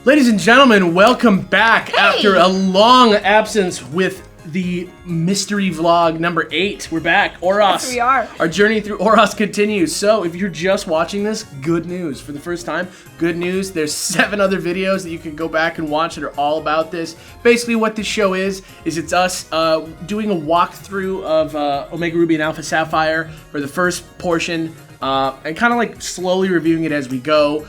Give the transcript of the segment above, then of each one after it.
Ladies and gentlemen, welcome back after a long absence with the mystery vlog number 8. We're back. Oros. Yes, we are. Our journey through Oros continues. So if you're just watching this, good news. For the first time, good news. There's 7 other videos that you can go back and watch that are all about this. Basically what this show is it's us doing a walkthrough of Omega Ruby and Alpha Sapphire for the first portion and kind of like slowly reviewing it as we go.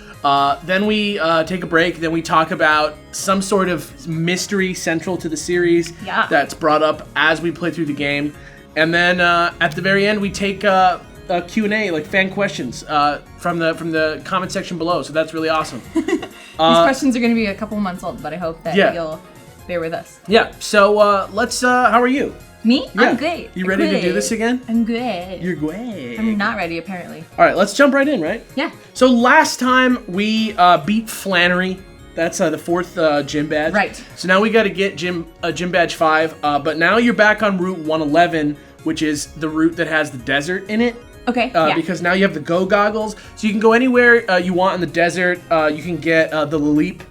Then we take a break, then we talk about some sort of mystery central to the series that's brought up as we play through the game. And then at the very end, we take a Q&A, like fan questions from the comment section below. So that's really awesome. These questions are going to be a couple months old, but I hope that you'll bear with us. Yeah, so let's, how are you? Me? Yeah. I'm great. You ready to do this again? I'm great. You're great. I'm not ready, apparently. All right, let's jump right in, right? Yeah. So last time we beat Flannery. That's the 4th gym badge. Right. So now we got to get gym badge 5. But now you're back on Route 111, which is the route that has the desert in it. Okay. Because now you have the Go goggles, so you can go anywhere you want in the desert. You can get the Laleep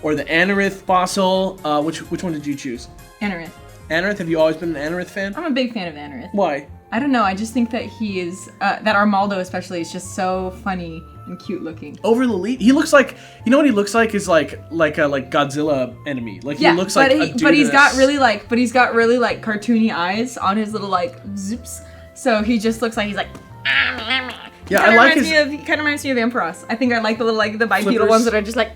or the Anorith fossil. Which one did you choose? Anorith. Anorith? Have you always been an Anorith fan? I'm a big fan of Anorith. Why? I don't know. I just think that he is, that Armaldo especially is just so funny and cute looking. Over Laleep, he looks like, you know what he looks like is like Godzilla enemy. Like he looks like a dude but he's got really like cartoony eyes on his little like zoops. So he just looks like he's like. Yeah, I like his. He kind of reminds me of Ampharos. I think I like the little the bipedal ones that are just like.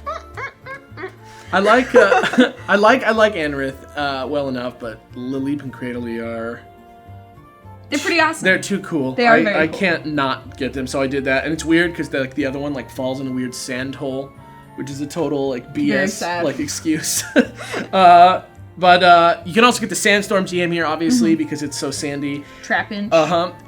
I like I like Anorith well enough, but Laleep and Cradley are. They're pretty awesome. They're too cool. They are very I cool. can't not get them, so I did that, and it's weird because the other one like falls in a weird sand hole, which is a total like BS like excuse. But you can also get the Sandstorm GM here, obviously, because it's so sandy. Trapping.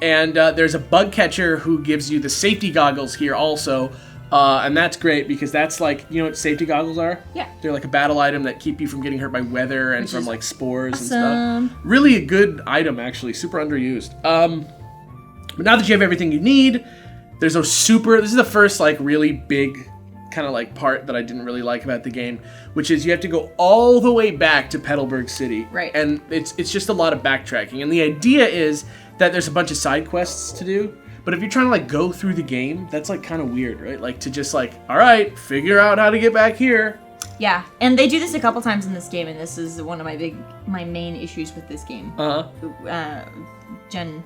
And there's a bug catcher who gives you the safety goggles here also. And that's great because that's like, you know what safety goggles are? Yeah. They're like a battle item that keep you from getting hurt by weather and from like spores awesome. and stuff. Really a good item, actually. Super underused. But now that you have everything you need, there's a this is the first like really big kind of like part that I didn't really like about the game, which is you have to go all the way back to Petalburg City. Right. And it's just a lot of backtracking. And the idea is that there's a bunch of side quests to do. But if you're trying to like go through the game, that's like kind of weird, right? Like to just like, all right, figure out how to get back here. Yeah, and they do this a couple times in this game, and this is one of my main issues with this game. Gen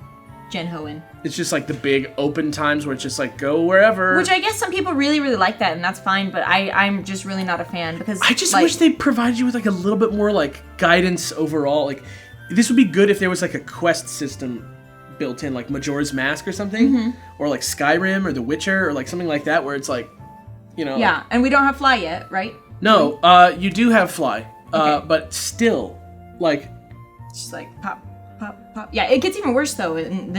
Hoenn. It's just like the big open times where it's just like go wherever. Which I guess some people really, really like that, and that's fine. But I'm just really not a fan because I just wish they provided you with like a little bit more like guidance overall. Like this would be good if there was like a quest system built in, like Majora's Mask or something, or like Skyrim or The Witcher or like something like that, where it's like, you know. Yeah, and we don't have Fly yet, right? No, you do have Fly, but still, like. It's just like pop. Yeah, it gets even worse though in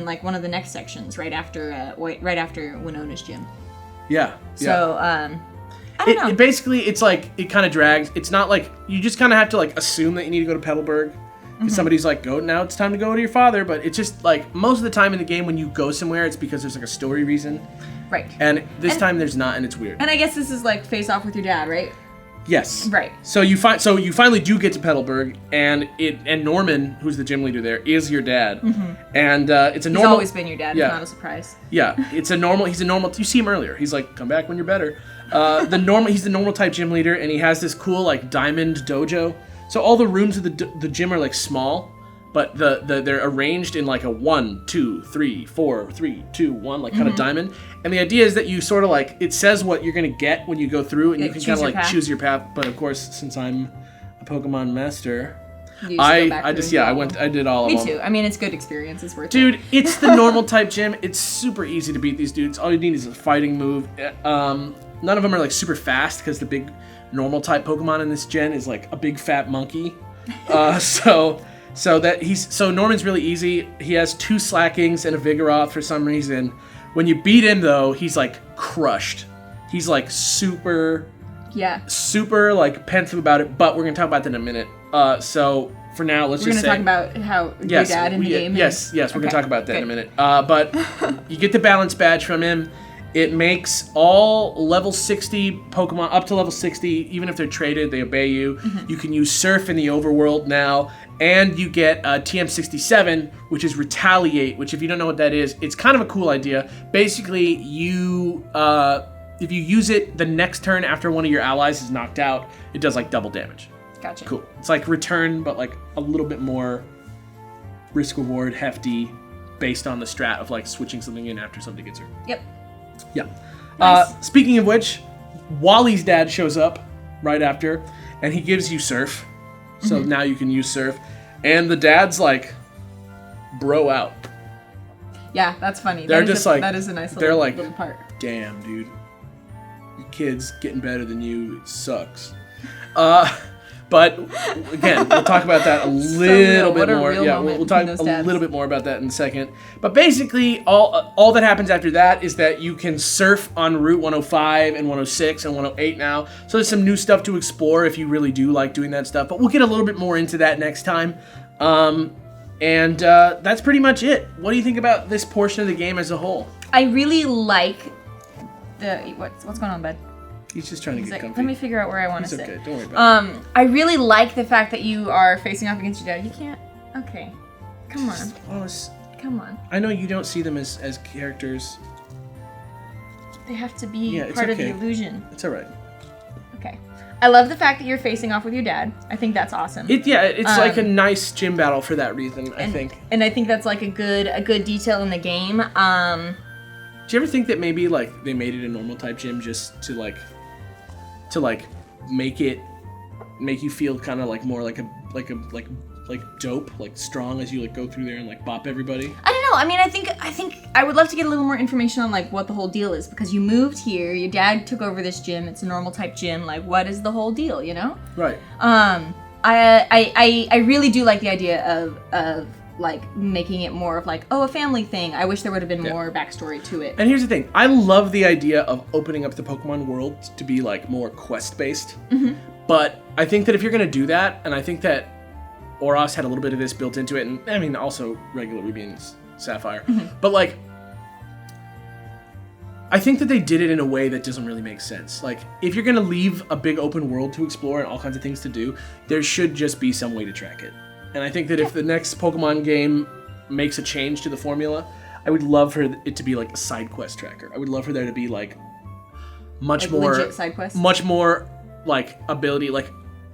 like one of the next sections right after Winona's gym. Yeah. So I don't know. Basically, it's like it kind of drags. It's not like you just kind of have to like assume that you need to go to Petalburg. Because somebody's like, go now, it's time to go to your father. But it's just like most of the time in the game when you go somewhere, it's because there's like a story reason. Right. And this time there's not, and it's weird. And I guess this is like face off with your dad, right? Yes. Right. So you finally do get to Petalburg, and Norman, who's the gym leader there, is your dad. And it's a normal. He's always been your dad. Yeah. It's not a surprise. Yeah, he's a normal. You see him earlier. He's like, come back when you're better. He's the normal type gym leader, and he has this cool like diamond dojo. So all the rooms of the gym are like small, but they're arranged in like a 1, 2, 3, 4, 3, 2, 1 like kind of diamond. And the idea is that you sort of like it says what you're gonna get when you go through, and you can kind of like choose your path. But of course, since I'm a Pokemon master, I did all of them. Me too. I mean, it's good experience. It's worth it. Dude, it's the normal type gym. It's super easy to beat these dudes. All you need is a fighting move. None of them are like super fast because the big normal type Pokemon in this gen is like a big fat monkey. So Norman's really easy. He has 2 Slackings and a Vigoroth for some reason. When you beat him though, he's like crushed. He's like super like pensive about it, but we're gonna talk about that in a minute. So for now, let's just say... We're gonna talk about how your dad in the game... Yes, we're gonna talk about that in a minute. But you get the balance badge from him, It makes all level 60 Pokemon, up to level 60, even if they're traded, they obey you. Mm-hmm. You can use Surf in the overworld now, and you get TM67, which is Retaliate, which if you don't know what that is, it's kind of a cool idea. Basically, you if you use it the next turn after one of your allies is knocked out, it does like double damage. Gotcha. Cool. It's like Return, but like a little bit more risk-reward, hefty, based on the strat of like switching something in after somebody gets hurt. Yep. Yeah. Nice. Speaking of which, Wally's dad shows up right after, and he gives you Surf. So now you can use Surf. And the dad's like, bro out. Yeah, that's funny. They're just like, that is a nice they're like, little part. Damn, dude. Your kid's getting better than you. It sucks. But again, we'll talk about that a little bit more. Yeah, we'll talk a little bit more about that in a second. But basically, all that happens after that is that you can surf on Route 105 and 106 and 108 now. So there's some new stuff to explore if you really do like doing that stuff. But we'll get a little bit more into that next time. And that's pretty much it. What do you think about this portion of the game as a whole? I really like the what's going on, bud? He's just trying to get comfy. Let me figure out where I want to sit. Okay, don't worry about it. I really like the fact that you are facing off against your dad. You can't. Okay, come on. Come on. I know you don't see them as characters. They have to be part of the illusion. It's all right. Okay. I love the fact that you're facing off with your dad. I think that's awesome. It's like a nice gym battle for that reason, I think. And I think that's like a good detail in the game. Do you ever think that maybe like they made it a normal type gym just to make you feel kind of like more like dope, like strong as you like go through there and like bop everybody? I don't know. I mean, I think I would love to get a little more information on like what the whole deal is, because you moved here, your dad took over this gym, it's a normal type gym. Like, what is the whole deal? You know? Right. I really do like the idea of like making it more of like, oh, a family thing. I wish there would have been more backstory to it. And here's the thing, I love the idea of opening up the Pokemon world to be like more quest based. Mm-hmm. But I think that if you're gonna do that, and I think that Oros had a little bit of this built into it, and I mean also regular Ruby's Sapphire. Mm-hmm. But like, I think that they did it in a way that doesn't really make sense. Like, if you're gonna leave a big open world to explore and all kinds of things to do, there should just be some way to track it. And I think that if the next Pokemon game makes a change to the formula, I would love for it to be like a side quest tracker. I would love for there to be like much more legit side quests? Much more like ability. Like,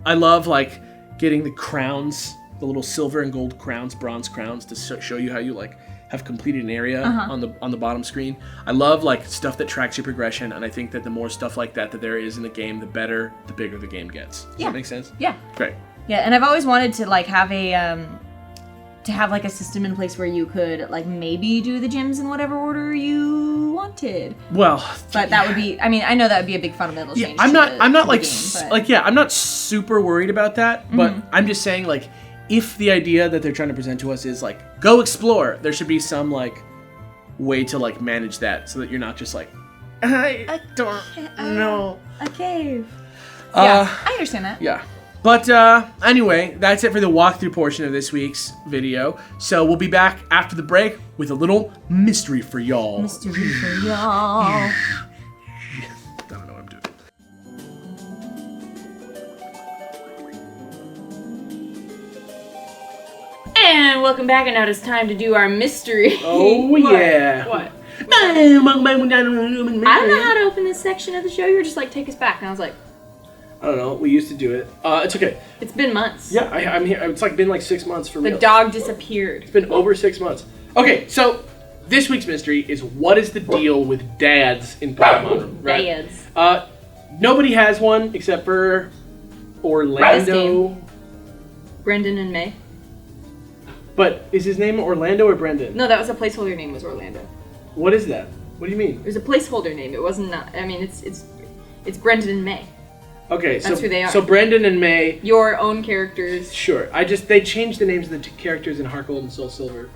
I love like getting the crowns, the little silver and gold crowns, bronze crowns, to show you how you like have completed an area on the bottom screen. I love like stuff that tracks your progression, and I think that the more stuff like that there is in the game, the better, the bigger the game gets. Does that make sense? Yeah. Great. Yeah, and I've always wanted to like have a system in place where you could like maybe do the gyms in whatever order you wanted. Well, but that would be, I mean, I know that would be a big fundamental change. I'm not game, I'm not super worried about that, but I'm just saying, like, if the idea that they're trying to present to us is like, go explore, there should be some like way to like manage that so that you're not just like, I don't know. A cave. Yeah, I understand that. Yeah. But anyway, that's it for the walkthrough portion of this week's video. So we'll be back after the break with a little mystery for y'all. Mystery for y'all. I don't know what I'm doing. And welcome back, and now it's time to do our mystery. Oh, yeah. What? I don't know how to open this section of the show. You were just like, take us back. And I was like, I don't know. We used to do it. It's okay. It's been months. Yeah, I'm here. It's like been like 6 months for real. The dog disappeared. It's been over 6 months. Okay, so this week's mystery is, what is the deal with dads in Pokemon? Right? Dads. Nobody has one except for Orlando. Brendan and May. But is his name Orlando or Brendan? No, that was a placeholder name. Was Orlando. What is that? What do you mean? It was a placeholder name. It wasn't. I mean, it's Brendan and May. Okay, that's who they are. So Brendan and May, your own characters. Sure. They changed the names of the characters in Heart Gold and Soul Silver,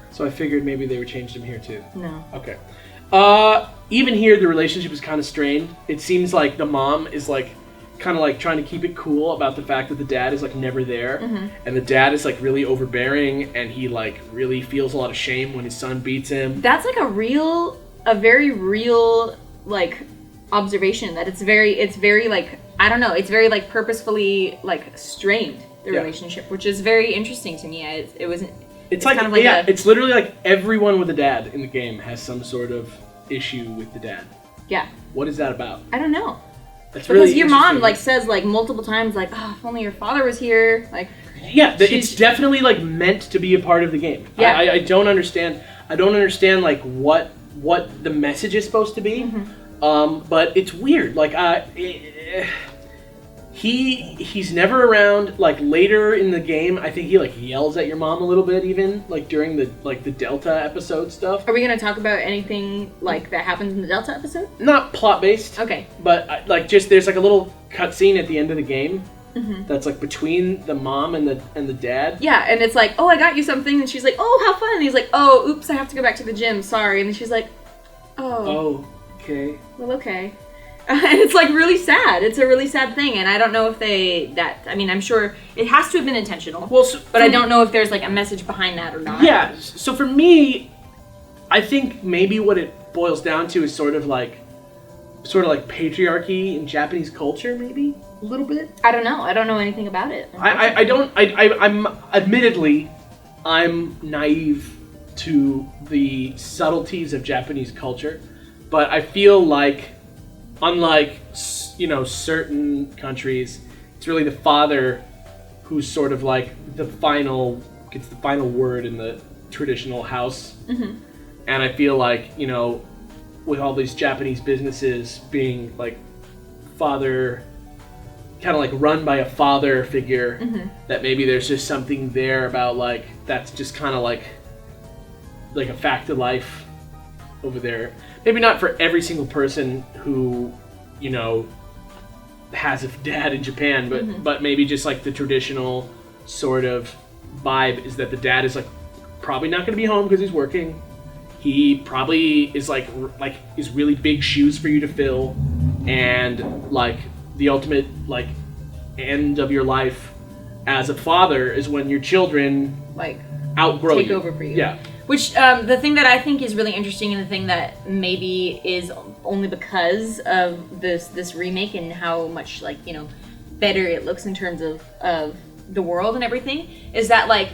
so I figured maybe they would change them here too. No. Okay. Even here, the relationship is kind of strained. It seems like the mom is like kind of like trying to keep it cool about the fact that the dad is like never there, and the dad is like really overbearing, and he like really feels a lot of shame when his son beats him. That's like a real a very real like observation that it's very like, I don't know, it's very like purposefully like strained, the relationship, which is very interesting to me. It's like, kind of like it's literally like everyone with a dad in the game has some sort of issue with the dad. Yeah. What is that about? I don't know. That's because really your mom like says like multiple times like, oh, if only your father was here. Like, yeah, it's definitely like meant to be a part of the game. Yeah. I don't understand. I don't understand like what the message is supposed to be. But it's weird. Like he's never around. Like later in the game, I think he like yells at your mom a little bit, even like during the Delta episode stuff. Are we gonna talk about anything like that happens in the Delta episode? Not plot based. Okay. But like just there's like a little cutscene at the end of the game. That's like between the mom and the dad. Yeah, and it's like, oh, I got you something, and she's like, oh, how fun, and he's like, oh, oops, I have to go back to the gym, sorry, and then she's like, oh, okay, well, okay, and it's like really sad. It's a really sad thing, and I don't know if I mean, I'm sure it has to have been intentional. Well, but I don't know if there's like a message behind that or not. Yeah. So for me, I think maybe what it boils down to is sort of like patriarchy in Japanese culture, maybe. A little bit. I don't know. I don't know anything about it. I'm admittedly, I'm naive to the subtleties of Japanese culture, but I feel like, unlike certain countries, it's really the father who's sort of like gets the final word in the traditional house. And I feel like with all these Japanese businesses being like father. Kind of like run by a father figure, that maybe there's just something there about like that's just kind of like a fact of life over there. Maybe not for every single person who has a dad in Japan, but maybe just like the traditional sort of vibe is that the dad is like probably not going to be home because he's working. He probably is like is really big shoes for you to fill, and like. The ultimate like end of your life as a father is when your children like outgrow take you. over for you. Yeah. Which the thing that I think is really interesting, and the thing that maybe is only because of this remake and how much like better it looks in terms of the world and everything, is that like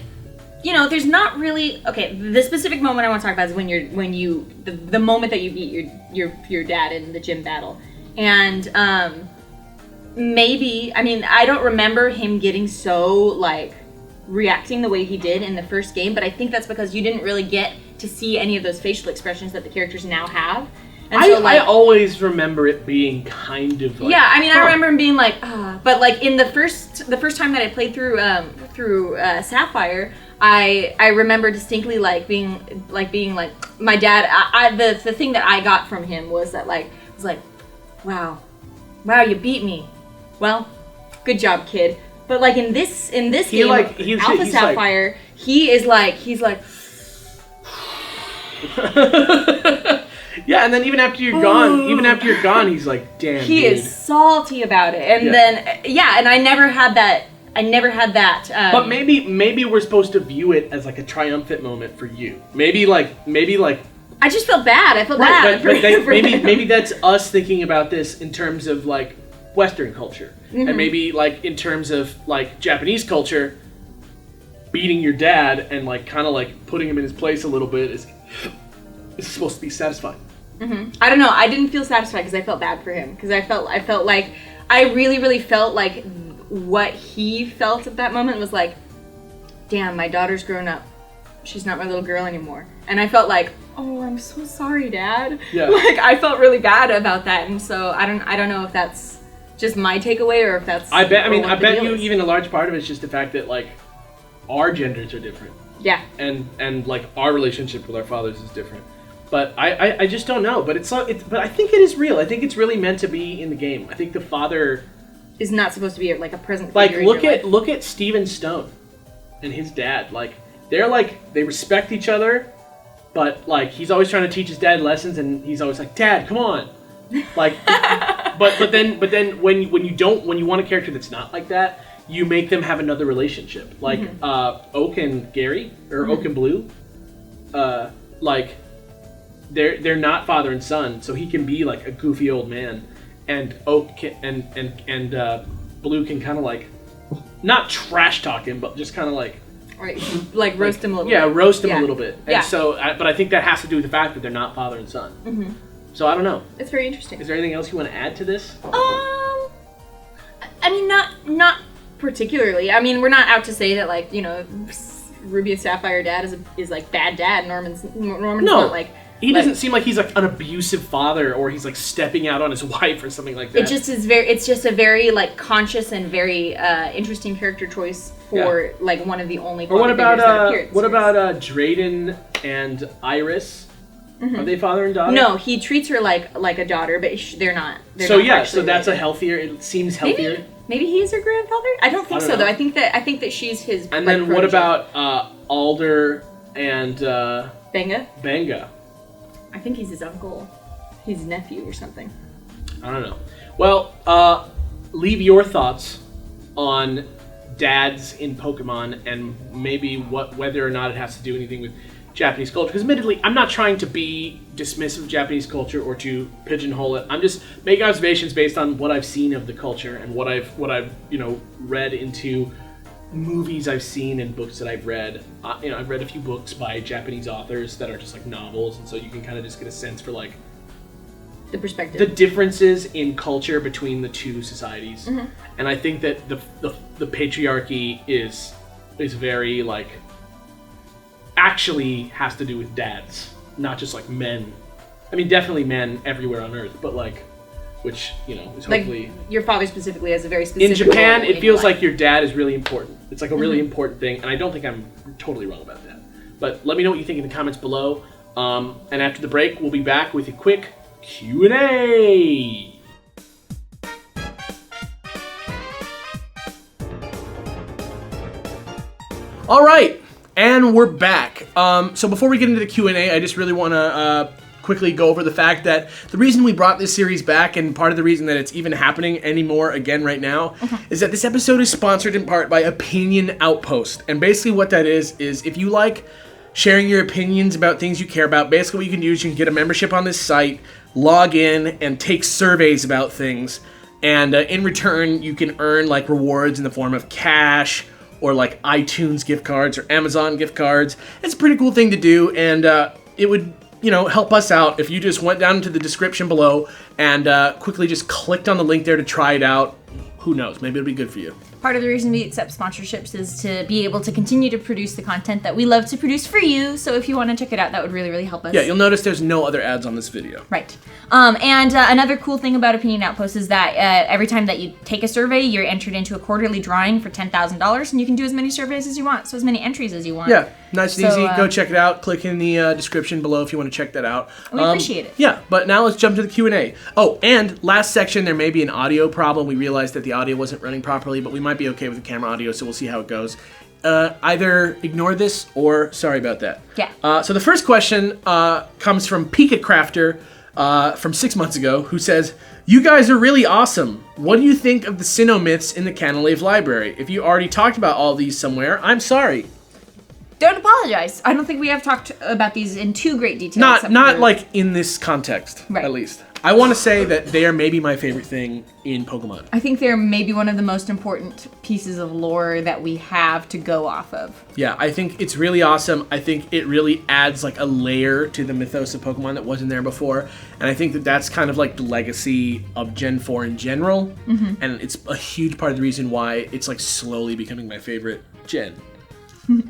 there's not really the specific moment I want to talk about is when you the moment that you beat your dad in the gym battle, and maybe, I mean, I don't remember him getting so, like, reacting the way he did in the first game, but I think that's because you didn't really get to see any of those facial expressions that the characters now have. And so, I always remember it being kind of like... Yeah, I mean, I remember him being like, but, like, in the first time that I played through Sapphire, I remember distinctly, being my dad, the thing that I got from him was that, like, it was like, wow, you beat me. Well, good job, kid. But like in this game, Alpha Sapphire, like, he's like. Yeah, and then even after you're gone, he's like, damn. He is salty about it, and then and I never had that. But maybe we're supposed to view it as like a triumphant moment for you. Maybe like. I just felt bad. I felt bad. But maybe that's us thinking about this in terms of like Western culture, and maybe like in terms of like Japanese culture, beating your dad and like kind of like putting him in his place a little bit is supposed to be satisfying. I don't know. I didn't feel satisfied because I felt bad for him, because I felt like I really felt like what he felt at that moment was like, damn, my daughter's grown up. She's not my little girl anymore. And I felt like, oh, I'm so sorry, Dad. Yeah. Like I felt really bad about that, and so I don't know if that's just my takeaway or if that's. I bet you even a large part of it is just the fact that like our genders are different. Yeah. And like our relationship with our fathers is different. But I just don't know. But but I think it is real. I think it's really meant to be in the game. I think the father is not supposed to be like a present. Like look at Steven Stone and his dad. Like they respect each other, but like he's always trying to teach his dad lessons, and he's always like, Dad, come on. Like, but then when you want a character that's not like that, you make them have another relationship. Like Oak and Gary, or Oak and Blue, like they're not father and son, so he can be like a goofy old man, and Oak can, and Blue can kind of like not trash talk him, but just kind of like. Right, like roast him a little bit. Yeah, roast him a little bit. And yeah. so, but I think that has to do with the fact that they're not father and son. Mm-hmm. So I don't know. It's very interesting. Is there anything else you want to add to this? I mean, not particularly. I mean, we're not out to say that, like, you know, Ruby and Sapphire dad is like bad dad. Norman's not like. He doesn't seem like he's like an abusive father, or he's like stepping out on his wife or something like that. It just is it's just a very like conscious and very interesting character choice for like one of the only. Or what about Drayden and Iris? Mm-hmm. Are they father and daughter? No, he treats her like a daughter, but they're not. So not so that's a healthier. It seems healthier. Maybe he's her grandfather. I don't think so though. I think that she's his. And then what about Alder and Benga? I think he's his uncle. His nephew or something. I don't know. Well, leave your thoughts on dads in Pokemon and maybe whether or not it has to do anything with Japanese culture. Because admittedly, I'm not trying to be dismissive of Japanese culture or to pigeonhole it. I'm just making observations based on what I've seen of the culture and what I've read into movies I've seen and books that I've read. I've read a few books by Japanese authors that are just like novels, and so you can kind of just get a sense for like the perspective, the differences in culture between the two societies. Mm-hmm. And I think that the patriarchy is very like actually has to do with dads, not just like men. I mean, definitely men everywhere on Earth, but like. Which, is hopefully... Like, your father specifically has a very specific... In Japan, it feels like your dad is really important. It's like a really important thing, and I don't think I'm totally wrong about that. But let me know what you think in the comments below. And after the break, we'll be back with a quick Q&A. All right, and we're back. So before we get into the Q&A, I just really want to... quickly go over the fact that the reason we brought this series back, and part of the reason that it's even happening anymore again right now, is that this episode is sponsored in part by Opinion Outpost. And basically what that is if you like sharing your opinions about things you care about, basically what you can do is you can get a membership on this site, log in, and take surveys about things. And in return, you can earn like rewards in the form of cash, or like iTunes gift cards, or Amazon gift cards. It's a pretty cool thing to do, and it would... help us out if you just went down into the description below and quickly just clicked on the link there to try it out. Who knows? Maybe it'll be good for you. Part of the reason we accept sponsorships is to be able to continue to produce the content that we love to produce for you. So if you want to check it out, that would really, really help us. Yeah, you'll notice there's no other ads on this video. Right. And another cool thing about Opinion Outpost is that every time that you take a survey, you're entered into a quarterly drawing for $10,000, and you can do as many surveys as you want, so as many entries as you want. Yeah, nice and easy. Go check it out. Click in the description below if you want to check that out. We appreciate it. Yeah, but now let's jump to the Q&A. Oh, and last section, there may be an audio problem. We realized that the audio wasn't running properly, but we might be okay with the camera audio, so we'll see how it goes. Either ignore this or sorry about that. Yeah. So the first question comes from Pika Crafter from 6 months ago, who says, "You guys are really awesome. What do you think of the Sinnoh in the Canalave Library? If you already talked about all these somewhere, I'm sorry." Don't apologize. I don't think we have talked about these in too great detail. Not like in this context, right. At least. I want to say that they are maybe my favorite thing in Pokemon. I think they're maybe one of the most important pieces of lore that we have to go off of. Yeah, I think it's really awesome. I think it really adds like a layer to the mythos of Pokemon that wasn't there before. And I think that that's kind of like the legacy of Gen 4 in general. Mm-hmm. And it's a huge part of the reason why it's like slowly becoming my favorite gen.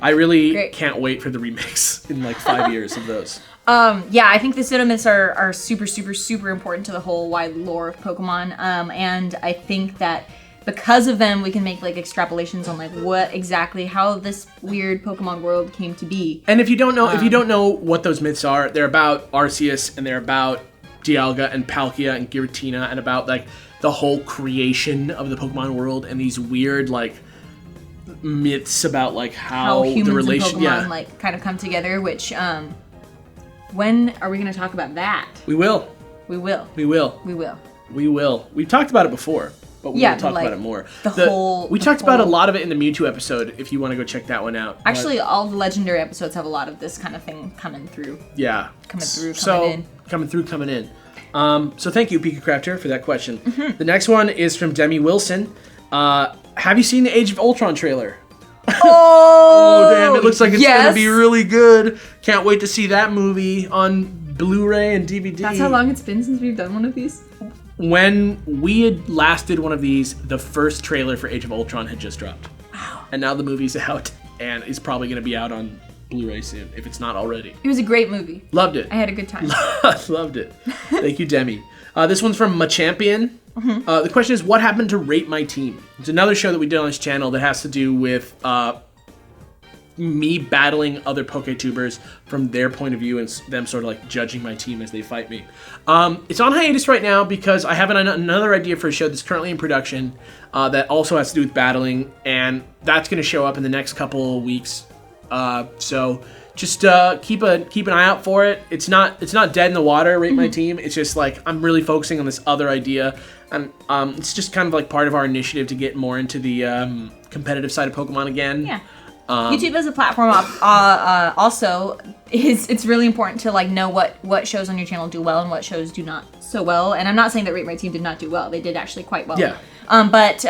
I really can't wait for the remakes in like 5 years of those. Yeah, I think the Sinnoh are super, super, super important to the whole wide lore of Pokemon. And I think that because of them, we can make like extrapolations on like how this weird Pokemon world came to be. And if you don't know, what those myths are, they're about Arceus and they're about Dialga and Palkia and Giratina and about like the whole creation of the Pokemon world and these weird like myths about like how humans the relation, and Pokemon like kind of come together. Which when are we going to talk about that? We will. We will. We will. We will. We will. We've talked about it before. but we Yeah, will talk but, like, about it more. the We talked about a whole- lot of it in the Mewtwo episode. If you want to go check that one out. Actually, all the legendary episodes have a lot of this kind of thing coming through. Yeah. Coming through, Coming in. So thank you, Pika Crafter, for that question. Mm-hmm. The next one is from Demi Wilson. Have you seen the Age of Ultron trailer? Oh, Damn, it looks like it's yes. gonna be really good. Can't wait to see that movie on Blu-ray and DVD. That's how long it's been since we've done one of these? When we had last did one of these, the first trailer for Age of Ultron had just dropped. Wow. And now the movie's out, and it's probably gonna be out on Blu-ray soon, if it's not already. It was a great movie. Loved it. I had a good time. Loved it. Thank you, Demi. This one's from Machampion. The question is, what happened to Rate My Team? It's another show that we did on this channel that has to do with me battling other PokeTubers from their point of view and them sort of like judging my team as they fight me. It's on hiatus right now because I have another idea for a show that's currently in production that also has to do with battling, and that's going to show up in the next couple of weeks. So just keep an eye out for it. It's not dead in the water, Rate My Team. It's just like I'm really focusing on this other idea, and it's just kind of like part of our initiative to get more into the competitive side of Pokemon again. Yeah. YouTube as a platform also it's really important to like know what shows on your channel do well and what shows do not so well. And I'm not saying that Rate My Team did not do well. They did actually quite well. Yeah. But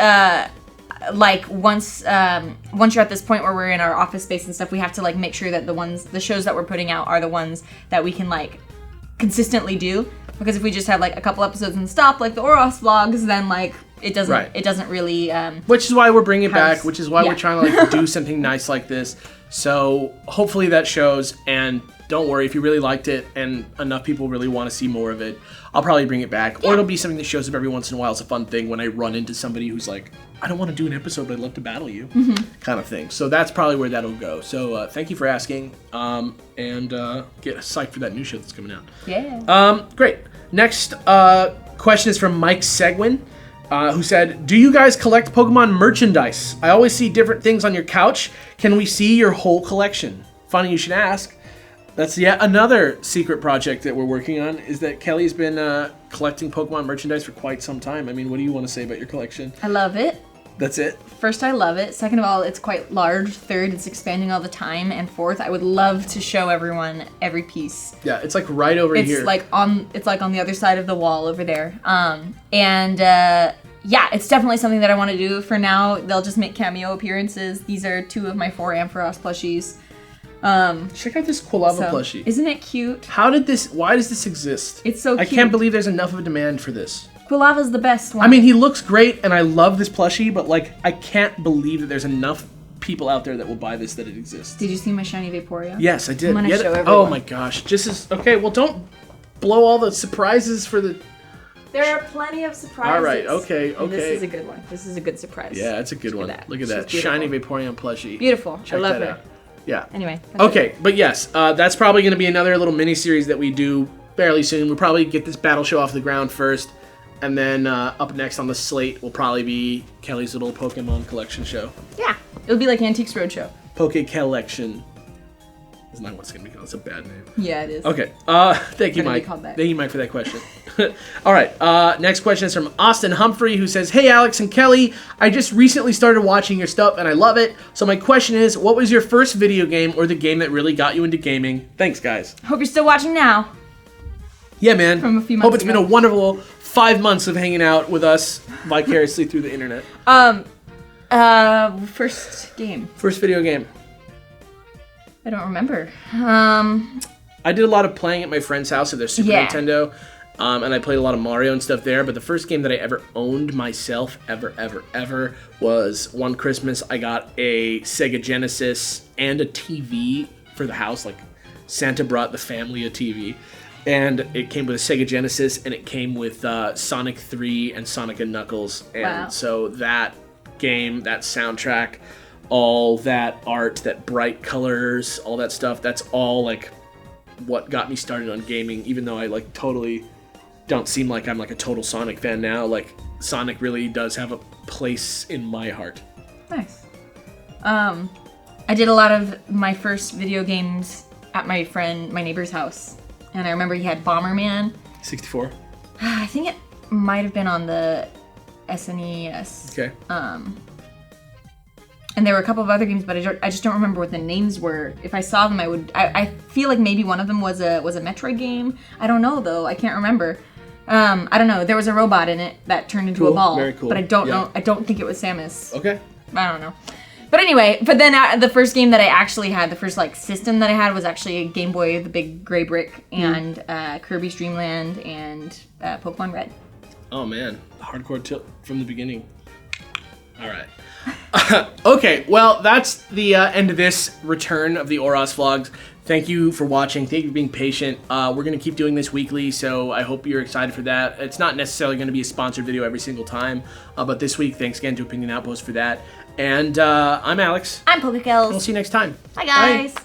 like once you're at this point where we're in our office space and stuff, we have to like make sure that the shows that we're putting out are the ones that we can like consistently do. Because if we just have like a couple episodes and stop, like the Oros vlogs, then like it doesn't really. Which is why we're bringing it back. Which is why yeah. we're trying to like do something nice like this. So hopefully that shows. And don't worry, if you really liked it and enough people really want to see more of it, I'll probably bring it back. Yeah. Or it'll be something that shows up every once in a while. It's a fun thing when I run into somebody who's like, I don't want to do an episode, but I'd love to battle you, kind of thing. So that's probably where that'll go. So thank you for asking, and get psyched for that new show that's coming out. Yeah. Great. Next question is from Mike Seguin, who said, do you guys collect Pokemon merchandise? I always see different things on your couch. Can we see your whole collection? Funny you should ask. That's yet another secret project that we're working on, is that Kelly's been collecting Pokemon merchandise for quite some time. I mean, what do you want to say about your collection? I love it. That's it? First, I love it. Second of all, it's quite large. Third, it's expanding all the time. And fourth, I would love to show everyone every piece. Yeah, it's like right over here. It's like on the other side of the wall over there. Yeah, it's definitely something that I want to do. For now, they'll just make cameo appearances. These are 2 of my 4 Ampharos plushies. Check out this Quilava plushie. Isn't it cute? Why does this exist? It's so cute. I can't believe there's enough of a demand for this. Quilava's the best one. I mean, he looks great, and I love this plushie, but like, I can't believe that there's enough people out there that will buy this, that it exists. Did you see my shiny Vaporeon? Yes, I did. I'm gonna show everyone. Oh my gosh, okay. Well, don't blow all the surprises for the. There are plenty of surprises. All right. Okay. And this is a good one. This is a good surprise. Yeah, it's a good one. Look at that She's shiny beautiful. Vaporeon plushie. Beautiful. Check I love that her. out. Yeah. Anyway. Okay, but yes, that's probably going to be another little mini series that we do fairly soon. We'll probably get this battle show off the ground first, and then up next on the slate will probably be Kelly's little Pokemon collection show. Yeah. It'll be like Antiques Roadshow. Poke Collection. Isn't that what it's going to be called? It's a bad name. Yeah, it is. Okay. Thank you, Gonna be Mike. called that. Thank you, Mike, for that question. All right. Next question is from Austin Humphrey, who says, hey, Alex and Kelly, I just recently started watching your stuff, and I love it. So my question is, what was your first video game or the game that really got you into gaming? Thanks, guys. Hope you're still watching now. Yeah, man. From a few Hope months it's been ago. a wonderful 5 months of hanging out with us vicariously through the internet. First game. First video game. I don't remember. I did a lot of playing at my friend's house at their Super Yeah. Nintendo, and I played a lot of Mario and stuff there, but the first game that I ever owned myself, ever, was one Christmas I got a Sega Genesis and a TV for the house. Like, Santa brought the family a TV, and it came with a Sega Genesis, and it came with Sonic 3 and Sonic and Knuckles, and Wow. so that game, that soundtrack, all that art, that bright colors, all that stuff, that's all like what got me started on gaming, even though I like totally don't seem like I'm like a total Sonic fan now. Like, Sonic really does have a place in my heart. Nice. I did a lot of my first video games at my neighbor's house. And I remember he had Bomberman. 64. I think it might have been on the SNES. Okay. And there were a couple of other games, but I just don't remember what the names were. If I saw them, I would. I feel like maybe one of them was a Metroid game. I don't know though. I can't remember. I don't know. There was a robot in it that turned into a ball. Very cool. But I don't know. I don't think it was Samus. Okay. I don't know. But anyway, then the first game that I actually had, the first like system that I had was actually a Game Boy, the big gray brick, and Kirby's Dream Land and Pokemon Red. Oh man, hardcore tilt from the beginning. All right. Okay, well, that's the end of this return of the Oros vlogs. Thank you for watching. Thank you for being patient. We're going to keep doing this weekly, so I hope you're excited for that. It's not necessarily going to be a sponsored video every single time, but this week, thanks again to Opinion Outpost for that. And I'm Alex. I'm Kellz. We'll see you next time. Bye, guys. Bye.